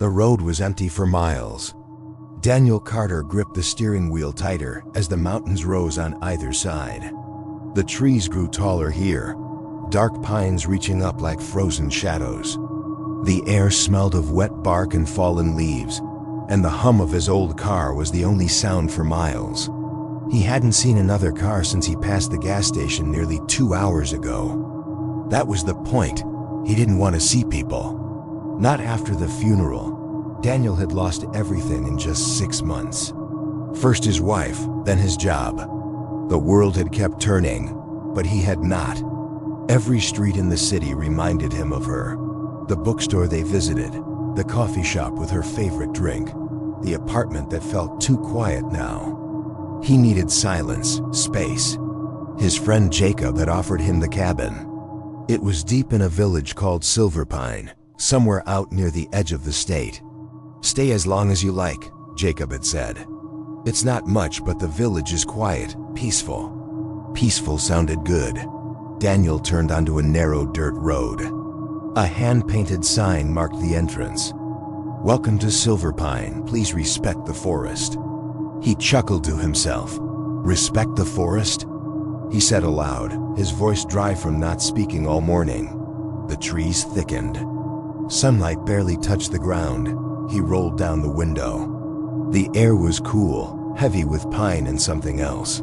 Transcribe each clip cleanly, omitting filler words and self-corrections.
The road was empty for miles. Daniel Carter gripped the steering wheel tighter as the mountains rose on either side. The trees grew taller here, dark pines reaching up like frozen shadows. The air smelled of wet bark and fallen leaves, and the hum of his old car was the only sound for miles. He hadn't seen another car since he passed the gas station nearly 2 hours ago. That was the point. He didn't want to see people. Not after the funeral. Daniel had lost everything in just 6 months. First his wife, then his job. The world had kept turning, but he had not. Every street in the city reminded him of her. The bookstore they visited, the coffee shop with her favorite drink, the apartment that felt too quiet now. He needed silence, space. His friend Jacob had offered him the cabin. It was deep in a village called Silverpine, somewhere out near the edge of the state. "Stay as long as you like," Jacob had said. "It's not much, but the village is quiet, peaceful." Peaceful sounded good. Daniel turned onto a narrow dirt road. A hand-painted sign marked the entrance. "Welcome to Silverpine. Please respect the forest." He chuckled to himself. "Respect the forest?" He said aloud, his voice dry from not speaking all morning. The trees thickened. Sunlight barely touched the ground. He rolled down the window. The air was cool, heavy with pine and something else,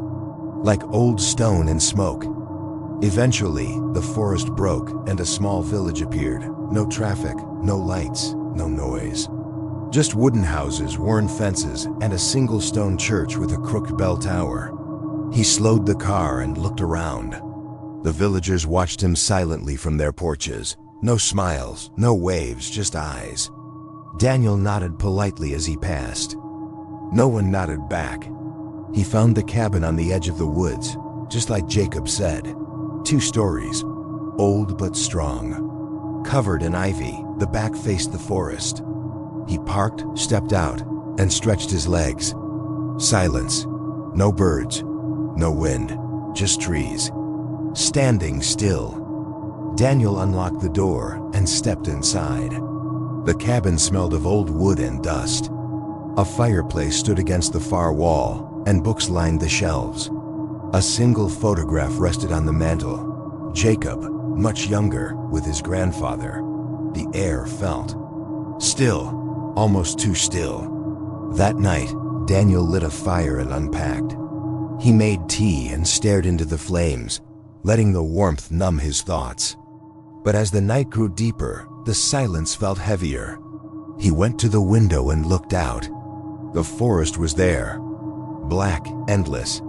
like old stone and smoke. Eventually, the forest broke and a small village appeared. No traffic, no lights, no noise. Just wooden houses, worn fences, and a single stone church with a crooked bell tower. He slowed the car and looked around. The villagers watched him silently from their porches. No smiles, no waves, just eyes. Daniel nodded politely as he passed. No one nodded back. He found the cabin on the edge of the woods, just like Jacob said. 2 stories, old but strong. Covered in ivy, the back faced the forest. He parked, stepped out, and stretched his legs. Silence. No birds, no wind, just trees. Standing still. Daniel unlocked the door and stepped inside. The cabin smelled of old wood and dust. A fireplace stood against the far wall, and books lined the shelves. A single photograph rested on the mantel. Jacob, much younger, with his grandfather. The air felt still, almost too still. That night, Daniel lit a fire and unpacked. He made tea and stared into the flames, letting the warmth numb his thoughts. But as the night grew deeper, the silence felt heavier. He went to the window and looked out. The forest was there, black, endless,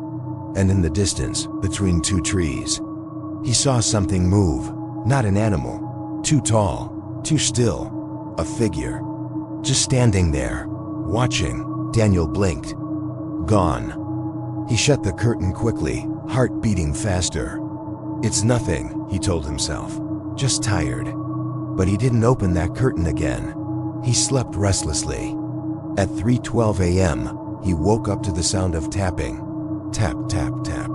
and in the distance, between 2 trees, he saw something move. Not an animal, too tall, too still, a figure. Just standing there, watching. Daniel blinked. Gone. He shut the curtain quickly, heart beating faster. "It's nothing," he told himself, "just tired." But he didn't open that curtain again. He slept restlessly. At 3:12 a.m., he woke up to the sound of tapping. Tap, tap, tap.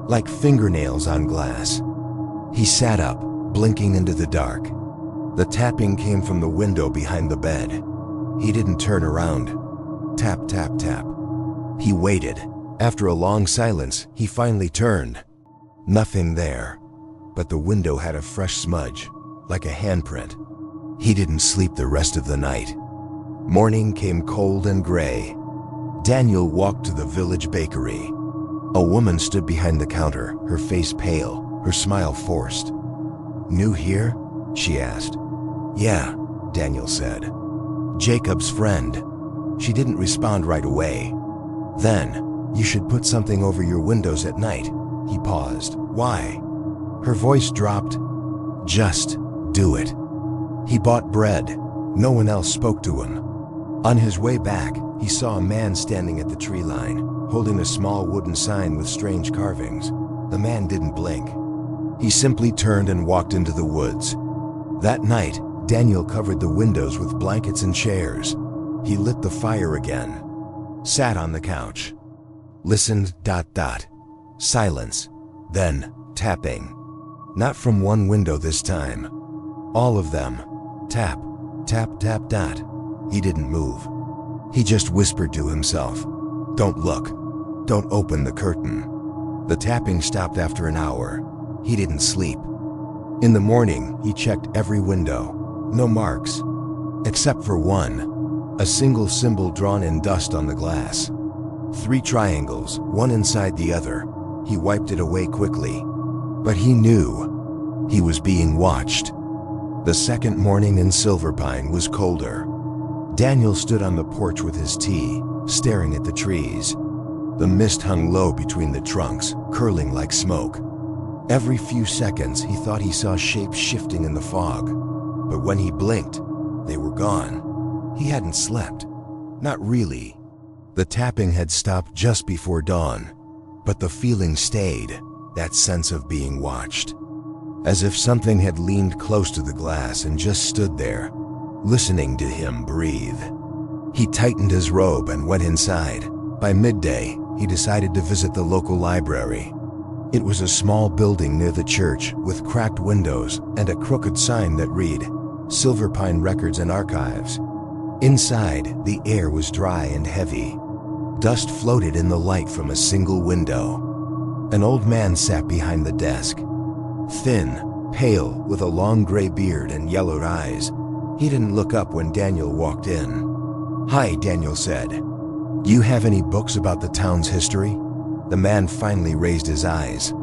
Like fingernails on glass. He sat up, blinking into the dark. The tapping came from the window behind the bed. He didn't turn around. Tap, tap, tap. He waited. After a long silence, he finally turned. Nothing there, but the window had a fresh smudge, like a handprint. He didn't sleep the rest of the night. Morning came cold and gray. Daniel walked to the village bakery. A woman stood behind the counter, her face pale, her smile forced. "New here?" she asked. "Yeah," Daniel said. "Jacob's friend." She didn't respond right away. Then, "You should put something over your windows at night." He paused. "Why?" Her voice dropped. "Just do it." He bought bread. No one else spoke to him. On his way back, he saw a man standing at the tree line, holding a small wooden sign with strange carvings. The man didn't blink. He simply turned and walked into the woods. That night, Daniel covered the windows with blankets and chairs. He lit the fire again, sat on the couch, listened. Silence, then tapping. Not from one window this time. All of them. Tap, tap, tap, dot. He didn't move. He just whispered to himself, "Don't look. Don't open the curtain." The tapping stopped after an hour. He didn't sleep. In the morning, he checked every window. No marks. Except for one. A single symbol drawn in dust on the glass. 3 triangles, one inside the other. He wiped it away quickly. But he knew he was being watched. The second morning in Silverpine was colder. Daniel stood on the porch with his tea, staring at the trees. The mist hung low between the trunks, curling like smoke. Every few seconds, he thought he saw shapes shifting in the fog. But when he blinked, they were gone. He hadn't slept. Not really. The tapping had stopped just before dawn, but the feeling stayed, that sense of being watched. As if something had leaned close to the glass and just stood there, listening to him breathe. He tightened his robe and went inside. By midday, he decided to visit the local library. It was a small building near the church with cracked windows and a crooked sign that read, "Silverpine Records and Archives." Inside, the air was dry and heavy. Dust floated in the light from a single window. An old man sat behind the desk. Thin, pale, with a long gray beard and yellowed eyes. He didn't look up when Daniel walked in. "Hi," Daniel said. "Do you have any books about the town's history?" The man finally raised his eyes.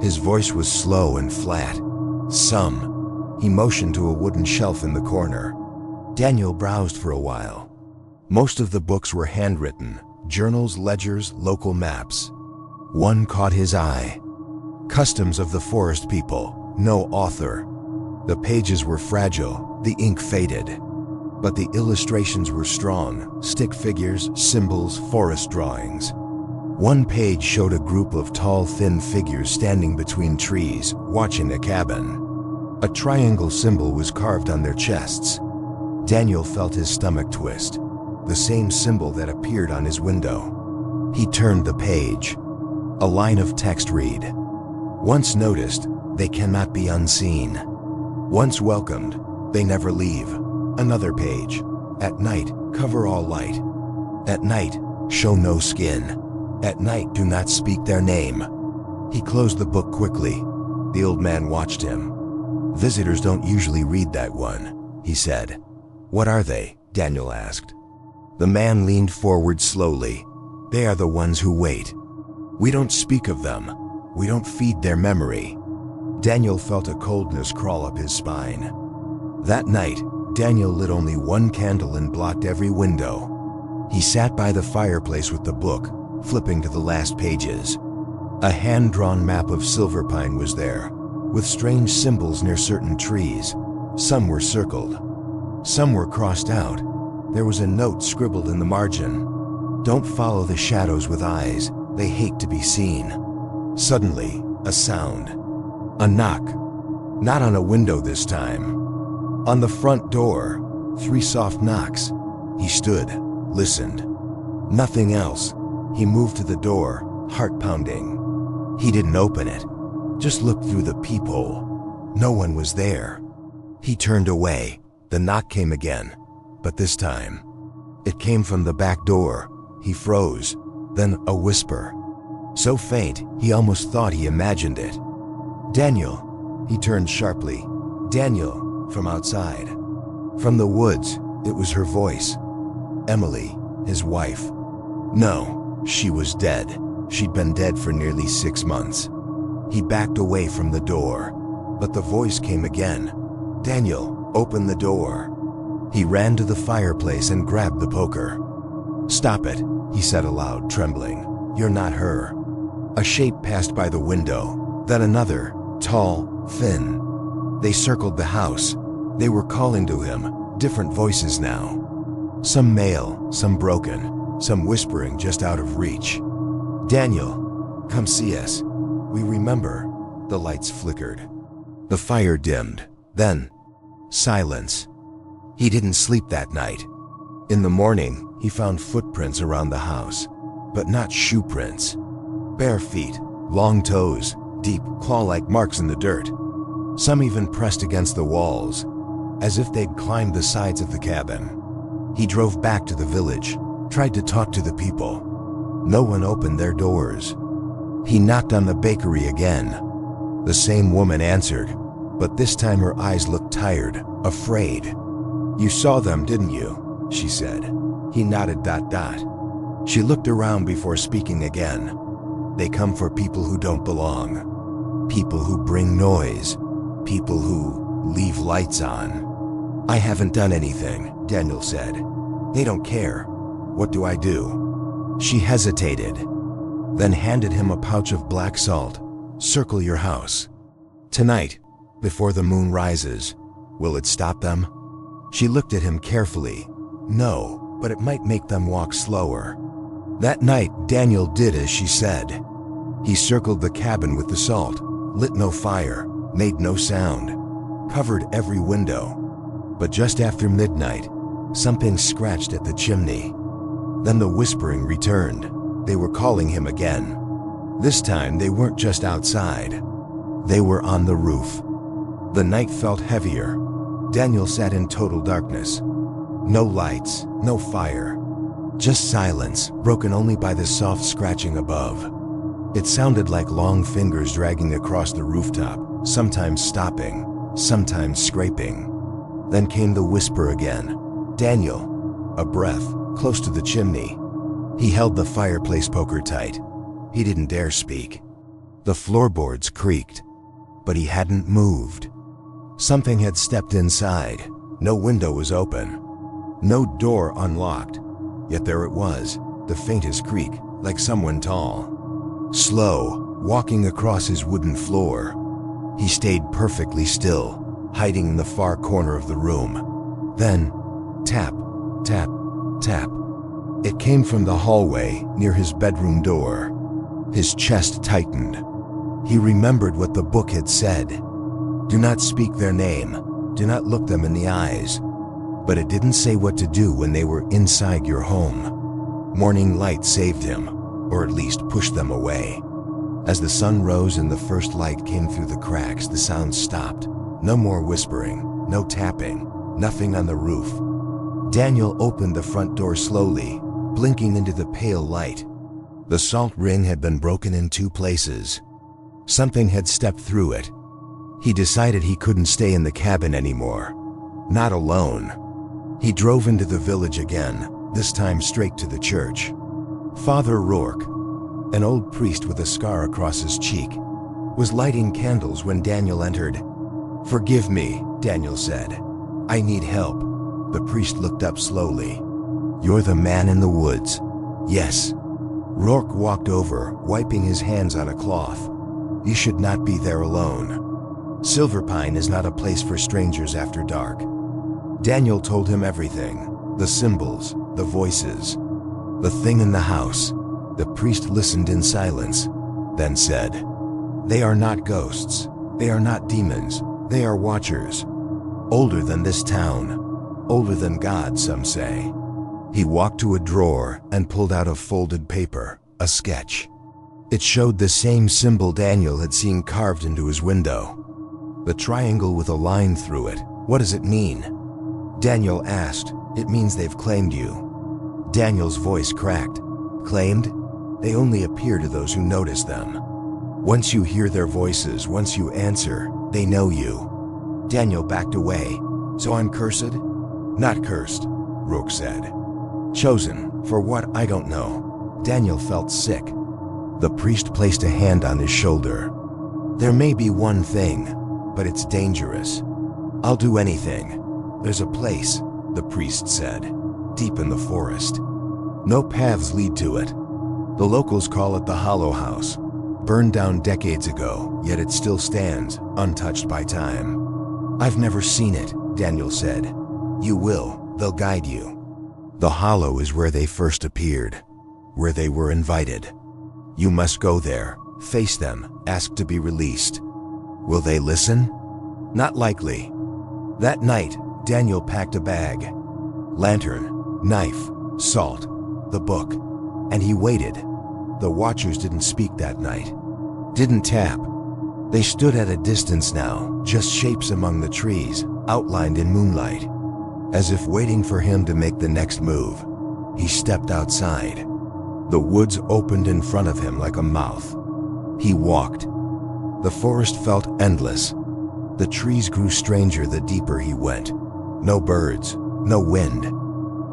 His voice was slow and flat. "Some." He motioned to a wooden shelf in the corner. Daniel browsed for a while. Most of the books were handwritten, journals, ledgers, local maps. One caught his eye. "Customs of the Forest People," no author. The pages were fragile, the ink faded. But the illustrations were strong, stick figures, symbols, forest drawings. One page showed a group of tall, thin figures standing between trees, watching a cabin. A triangle symbol was carved on their chests. Daniel felt his stomach twist, the same symbol that appeared on his window. He turned the page. A line of text read, "Once noticed, they cannot be unseen. Once welcomed, they never leave." Another page. "At night, cover all light. At night, show no skin. At night, do not speak their name." He closed the book quickly. The old man watched him. "Visitors don't usually read that one," he said. "What are they?" Daniel asked. The man leaned forward slowly. "They are the ones who wait. We don't speak of them. We don't feed their memory." Daniel felt a coldness crawl up his spine. That night, Daniel lit only one candle and blocked every window. He sat by the fireplace with the book, flipping to the last pages. A hand-drawn map of Silverpine was there, with strange symbols near certain trees. Some were circled. Some were crossed out. There was a note scribbled in the margin. "Don't follow the shadows with eyes. They hate to be seen." Suddenly, a sound. A knock. Not on a window this time. On the front door. 3 soft knocks. He stood, listened. Nothing else. He moved to the door, heart pounding. He didn't open it. Just looked through the peephole. No one was there. He turned away. The knock came again, but this time, it came from the back door. He froze, then a whisper. So faint, he almost thought he imagined it. "Daniel," he turned sharply. "Daniel," from outside. From the woods, it was her voice. Emily, his wife. No, she was dead. She'd been dead for nearly 6 months. He backed away from the door, but the voice came again. "Daniel, open the door." He ran to the fireplace and grabbed the poker. "Stop it," he said aloud, trembling. "You're not her." A shape passed by the window, then another, tall, thin. They circled the house. They were calling to him, different voices now. Some male, some broken, some whispering just out of reach. "Daniel, come see us. We remember." The lights flickered. The fire dimmed. Then, silence. He didn't sleep that night. In the morning, he found footprints around the house, but not shoe prints. Bare feet, long toes, deep claw-like marks in the dirt. Some even pressed against the walls, as if they'd climbed the sides of the cabin. He drove back to the village, tried to talk to the people. No one opened their doors. He knocked on the bakery again. The same woman answered, but this time her eyes looked tired, afraid. "You saw them, didn't you?" she said. He nodded. She looked around before speaking again. "They come for people who don't belong. People who bring noise. People who leave lights on." "I haven't done anything," Daniel said. "They don't care. What do I do?" She hesitated, then handed him a pouch of black salt. "Circle your house. Tonight, before the moon rises. Will it stop them?" She looked at him carefully. "No, but it might make them walk slower." That night, Daniel did as she said. He circled the cabin with the salt, lit no fire, made no sound, covered every window. But just after midnight, something scratched at the chimney. Then the whispering returned. They were calling him again. This time they weren't just outside. They were on the roof. The night felt heavier. Daniel sat in total darkness. No lights, no fire. Just silence, broken only by the soft scratching above. It sounded like long fingers dragging across the rooftop, sometimes stopping, sometimes scraping. Then came the whisper again. "Daniel." A breath, close to the chimney. He held the fireplace poker tight. He didn't dare speak. The floorboards creaked, but he hadn't moved. Something had stepped inside. No window was open. No door unlocked. Yet there it was, the faintest creak, like someone tall. Slow, walking across his wooden floor. He stayed perfectly still, hiding in the far corner of the room. Then, tap, tap, tap. It came from the hallway near his bedroom door. His chest tightened. He remembered what the book had said. Do not speak their name. Do not look them in the eyes. But it didn't say what to do when they were inside your home. Morning light saved him, or at least pushed them away. As the sun rose and the first light came through the cracks, the sound stopped. No more whispering, no tapping, nothing on the roof. Daniel opened the front door slowly, blinking into the pale light. The salt ring had been broken in 2 places. Something had stepped through it. He decided he couldn't stay in the cabin anymore. Not alone. He drove into the village again, this time straight to the church. Father Rourke, an old priest with a scar across his cheek, was lighting candles when Daniel entered. "Forgive me," Daniel said. "I need help." The priest looked up slowly. "You're the man in the woods." "Yes." Rourke walked over, wiping his hands on a cloth. "You should not be there alone. Silverpine is not a place for strangers after dark." Daniel told him everything. The symbols, the voices, the thing in the house. The priest listened in silence, then said, "They are not ghosts. They are not demons. They are watchers. Older than this town. Older than God, some say." He walked to a drawer and pulled out a folded paper, a sketch. It showed the same symbol Daniel had seen carved into his window. The triangle with a line through it. "What does it mean?" Daniel asked. "It means they've claimed you." Daniel's voice cracked. "Claimed? They only appear to those who notice them. Once you hear their voices, once you answer, they know you." Daniel backed away. "So I'm cursed?" "Not cursed," Rourke said. "Chosen, for what, I don't know." Daniel felt sick. The priest placed a hand on his shoulder. "There may be one thing, but it's dangerous. I'll do anything. There's a place," the priest said, "deep in the forest. No paths lead to it. The locals call it the Hollow House. Burned down decades ago, yet it still stands, untouched by time." "I've never seen it," Daniel said. "You will. They'll guide you. The Hollow is where they first appeared, where they were invited. You must go there, face them, ask to be released. Will they listen? Not likely." That night, Daniel packed a bag. Lantern, knife, salt, the book, and he waited. The Watchers didn't speak that night. Didn't tap. They stood at a distance now, just shapes among the trees, outlined in moonlight. as if waiting for him to make the next move. He stepped outside. The woods opened in front of him like a mouth. He walked. The forest felt endless. The trees grew stranger the deeper he went. No birds, no wind.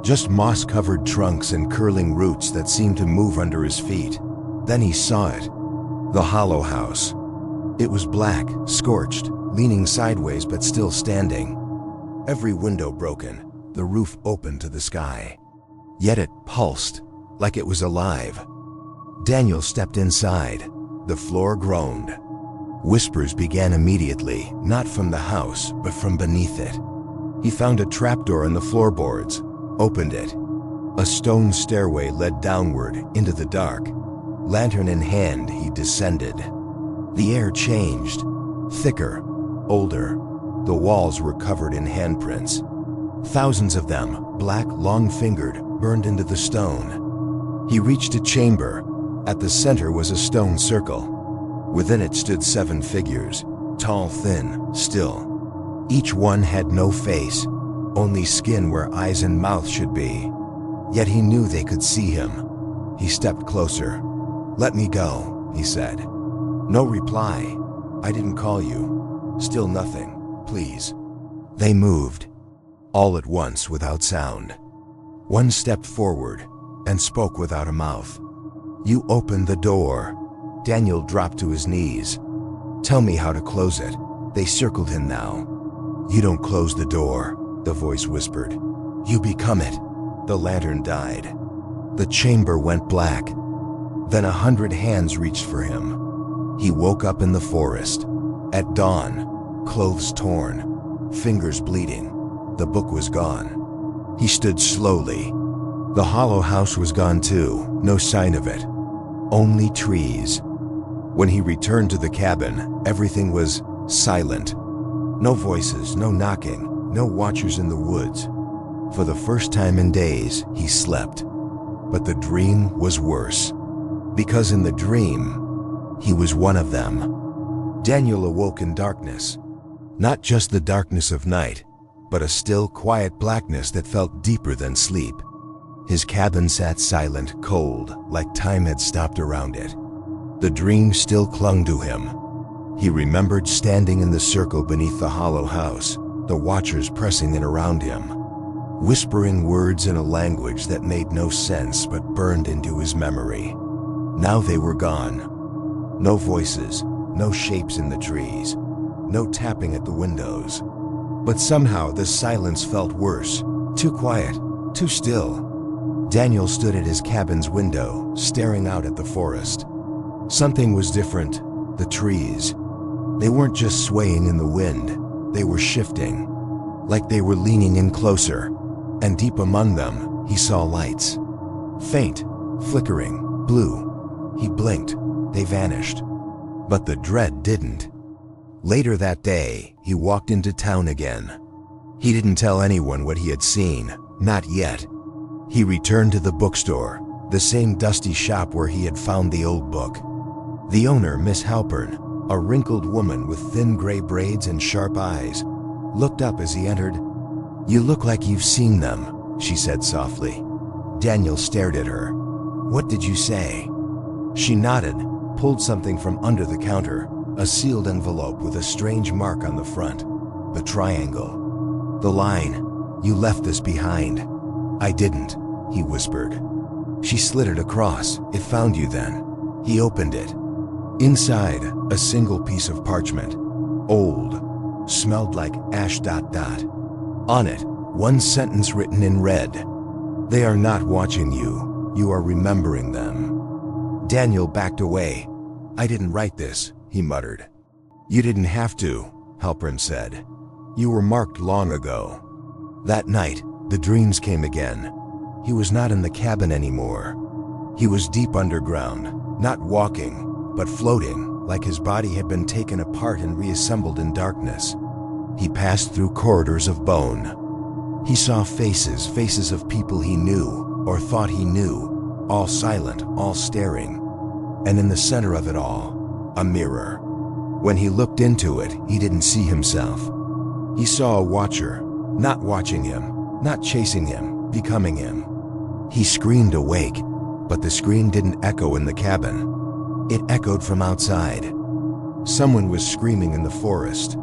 Just moss-covered trunks and curling roots that seemed to move under his feet. Then he saw it. The hollow house. It was black, scorched, leaning sideways but still standing. Every window broken, the roof open to the sky. Yet it pulsed, like it was alive. Daniel stepped inside. The floor groaned. Whispers began immediately, not from the house, but from beneath it. He found a trapdoor in the floorboards, opened it. A stone stairway led downward into the dark. Lantern in hand, he descended. The air changed, thicker, older. The walls were covered in handprints. Thousands of them, black, long-fingered, burned into the stone. He reached a chamber. At the center was a stone circle. Within it stood 7 figures, tall, thin, still. Each one had no face, only skin where eyes and mouth should be. Yet he knew they could see him. He stepped closer. "Let me go," he said. No reply. "I didn't call you." Still nothing. "Please." They moved, all at once without sound. One stepped forward and spoke without a mouth. "You opened the door." Daniel dropped to his knees. "Tell me how to close it." They circled him now. "You don't close the door," the voice whispered. "You become it." The lantern died. The chamber went black. Then 100 hands reached for him. He woke up in the forest. At dawn, clothes torn, fingers bleeding. The book was gone. He stood slowly. The hollow house was gone too, no sign of it. Only trees. When he returned to the cabin, everything was silent. No voices, no knocking, no watchers in the woods. For the first time in days, he slept. But the dream was worse. Because in the dream, he was one of them. Daniel awoke in darkness. Not just the darkness of night, but a still, quiet blackness that felt deeper than sleep. His cabin sat silent, cold, like time had stopped around it. The dream still clung to him. He remembered standing in the circle beneath the hollow house, the watchers pressing in around him, whispering words in a language that made no sense but burned into his memory. Now they were gone. No voices, no shapes in the trees, no tapping at the windows. But somehow the silence felt worse, too quiet, too still. Daniel stood at his cabin's window, staring out at the forest. Something was different. The trees. They weren't just swaying in the wind. They were shifting, like they were leaning in closer. And deep among them, he saw lights. Faint, flickering, blue. He blinked. They vanished. But the dread didn't. Later that day, he walked into town again. He didn't tell anyone what he had seen, not yet. He returned to the bookstore, the same dusty shop where he had found the old book. The owner, Miss Halpern, a wrinkled woman with thin gray braids and sharp eyes, looked up as he entered. "You look like you've seen them," she said softly. Daniel stared at her. "What did you say?" She nodded, pulled something from under the counter, a sealed envelope with a strange mark on the front, the triangle. "The line, you left this behind." "I didn't," he whispered. She slid it across. "It found you then." He opened it. Inside, a single piece of parchment. Old. Smelled like ash ... On it, one sentence written in red. "They are not watching you. You are remembering them." Daniel backed away. "I didn't write this," he muttered. "You didn't have to," Halpern said. "You were marked long ago." That night, the dreams came again. He was not in the cabin anymore. He was deep underground, not walking, but floating, like his body had been taken apart and reassembled in darkness. He passed through corridors of bone. He saw faces, faces of people he knew, or thought he knew, all silent, all staring. And in the center of it all, a mirror. When he looked into it, he didn't see himself. He saw a watcher, not watching him, Not chasing him, becoming him. He screamed awake, but the scream didn't echo in the cabin. It echoed from outside. Someone was screaming in the forest.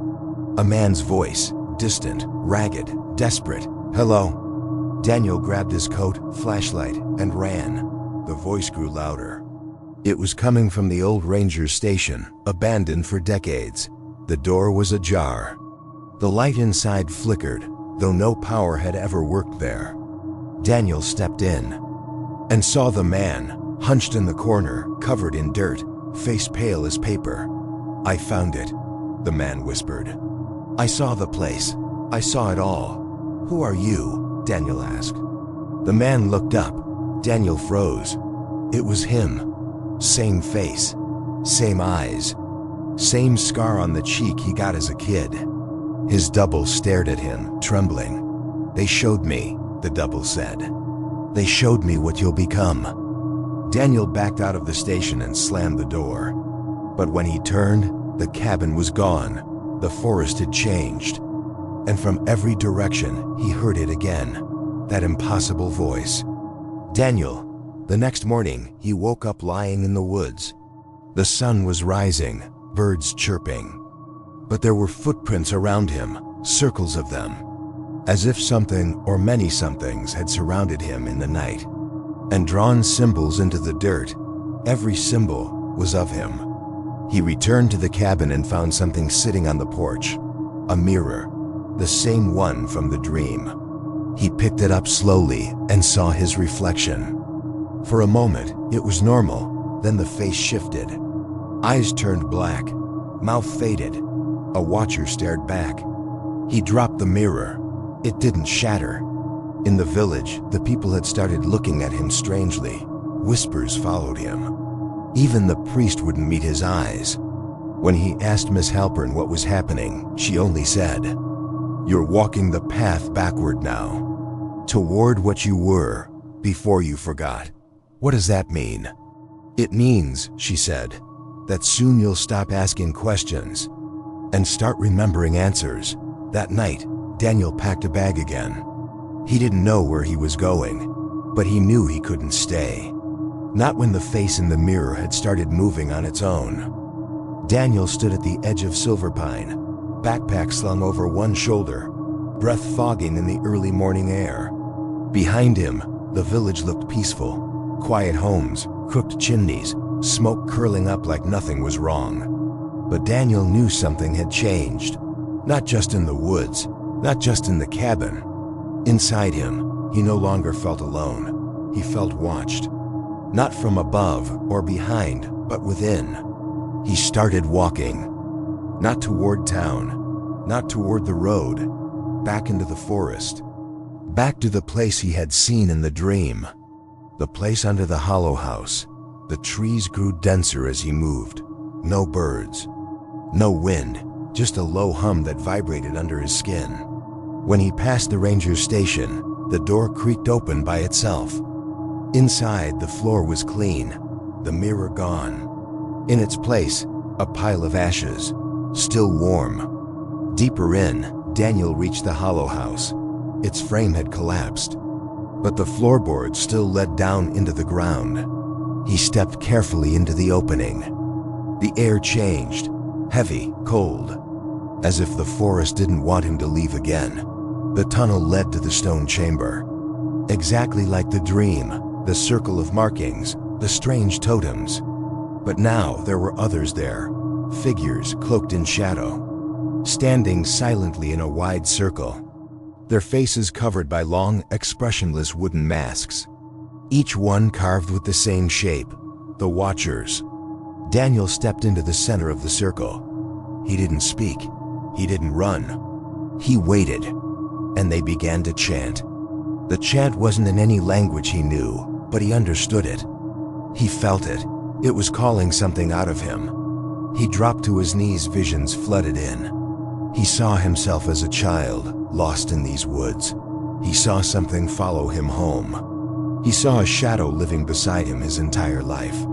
A man's voice, distant, ragged, desperate. "Hello?" Daniel grabbed his coat, flashlight, and ran. The voice grew louder. It was coming from the old ranger station, abandoned for decades. The door was ajar. The light inside flickered, though no power had ever worked there. Daniel stepped in and saw the man, hunched in the corner, covered in dirt, face pale as paper. "I found it," the man whispered. "I saw the place. I saw it all." "Who are you?" Daniel asked. The man looked up. Daniel froze. It was him. Same face, same eyes, same scar on the cheek he got as a kid. His double stared at him, trembling. "They showed me," the double said. "They showed me what you'll become." Daniel backed out of the station and slammed the door. But when he turned, the cabin was gone. The forest had changed. And from every direction, he heard it again, that impossible voice. Daniel. The next morning, he woke up lying in the woods. The sun was rising, birds chirping. But there were footprints around him, circles of them, as if something or many somethings had surrounded him in the night and drawn symbols into the dirt. Every symbol was of him. He returned to the cabin and found something sitting on the porch, a mirror, the same one from the dream. He picked it up slowly and saw his reflection. For a moment, it was normal, then the face shifted. Eyes turned black, mouth faded. A watcher stared back. He dropped the mirror. It didn't shatter. In the village, the people had started looking at him strangely. Whispers followed him. Even the priest wouldn't meet his eyes. When he asked Miss Halpern what was happening, she only said, "You're walking the path backward now, toward what you were before you forgot." "What does that mean?" "It means," she said, "that soon you'll stop asking questions and start remembering answers." That night, Daniel packed a bag again. He didn't know where he was going, but he knew he couldn't stay. Not when the face in the mirror had started moving on its own. Daniel stood at the edge of Silverpine, backpack slung over one shoulder, breath fogging in the early morning air. Behind him, the village looked peaceful. Quiet homes, cooked chimneys, smoke curling up like nothing was wrong. But Daniel knew something had changed. Not just in the woods, not just in the cabin. Inside him, he no longer felt alone. He felt watched. Not from above or behind, but within. He started walking. Not toward town, not toward the road. Back into the forest. Back to the place he had seen in the dream. The place under the hollow house. The trees grew denser as he moved. No birds. No wind, just a low hum that vibrated under his skin. When he passed the ranger's station, the door creaked open by itself. Inside, the floor was clean, the mirror gone. In its place, a pile of ashes, still warm. Deeper in, Daniel reached the hollow house. Its frame had collapsed, but the floorboards still led down into the ground. He stepped carefully into the opening. The air changed, heavy, cold, as if the forest didn't want him to leave again. The tunnel led to the stone chamber. Exactly like the dream, the circle of markings, the strange totems. But now there were others there, figures cloaked in shadow, standing silently in a wide circle. Their faces covered by long, expressionless wooden masks. Each one carved with the same shape, the Watchers. Daniel stepped into the center of the circle. He didn't speak. He didn't run. He waited, and they began to chant. The chant wasn't in any language he knew, but he understood it. He felt it. It was calling something out of him. He dropped to his knees, visions flooded in. He saw himself as a child, lost in these woods. He saw something follow him home. He saw a shadow living beside him his entire life,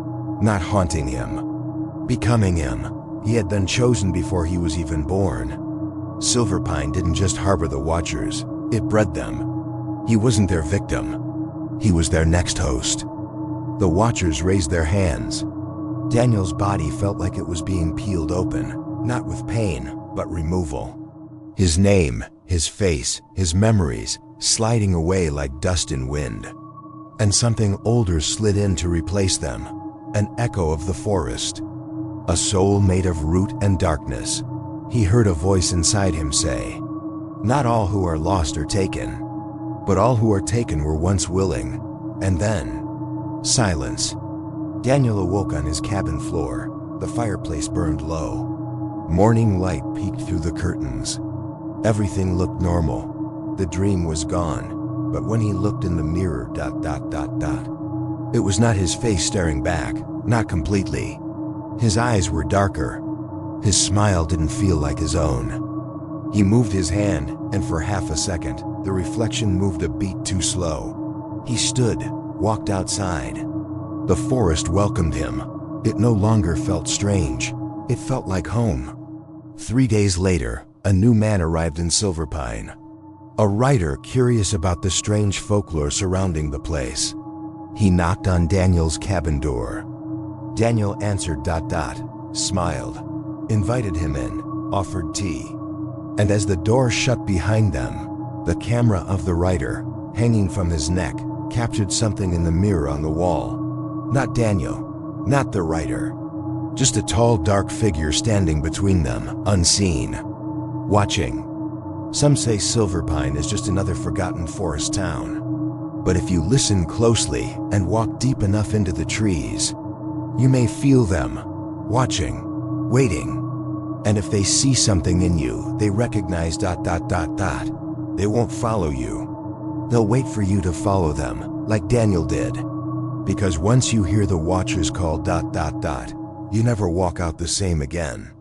not haunting him, becoming him. He had been chosen before he was even born. Silverpine didn't just harbor the Watchers, it bred them. He wasn't their victim. He was their next host. The Watchers raised their hands. Daniel's body felt like it was being peeled open, not with pain, but removal. His name, his face, his memories, sliding away like dust in wind. And something older slid in to replace them, an echo of the forest. A soul made of root and darkness. He heard a voice inside him say, "Not all who are lost are taken, but all who are taken were once willing." And then, silence. Daniel awoke on his cabin floor. The fireplace burned low. Morning light peeked through the curtains. Everything looked normal. The dream was gone, but when he looked in the mirror, it was not his face staring back, not completely. His eyes were darker. His smile didn't feel like his own. He moved his hand, and for half a second, the reflection moved a beat too slow. He stood, walked outside. The forest welcomed him. It no longer felt strange. It felt like home. 3 days later, a new man arrived in Silverpine. A writer curious about the strange folklore surrounding the place. He knocked on Daniel's cabin door. Daniel answered, smiled, invited him in, offered tea. And as the door shut behind them, the camera of the writer, hanging from his neck, captured something in the mirror on the wall. Not Daniel, not the writer. Just a tall, dark figure standing between them, unseen, watching. Some say Silverpine is just another forgotten forest town. But if you listen closely and walk deep enough into the trees, you may feel them, watching, waiting. And if they see something in you, they recognize ... They won't follow you. They'll wait for you to follow them, like Daniel did. Because once you hear the Watchers call ... you never walk out the same again.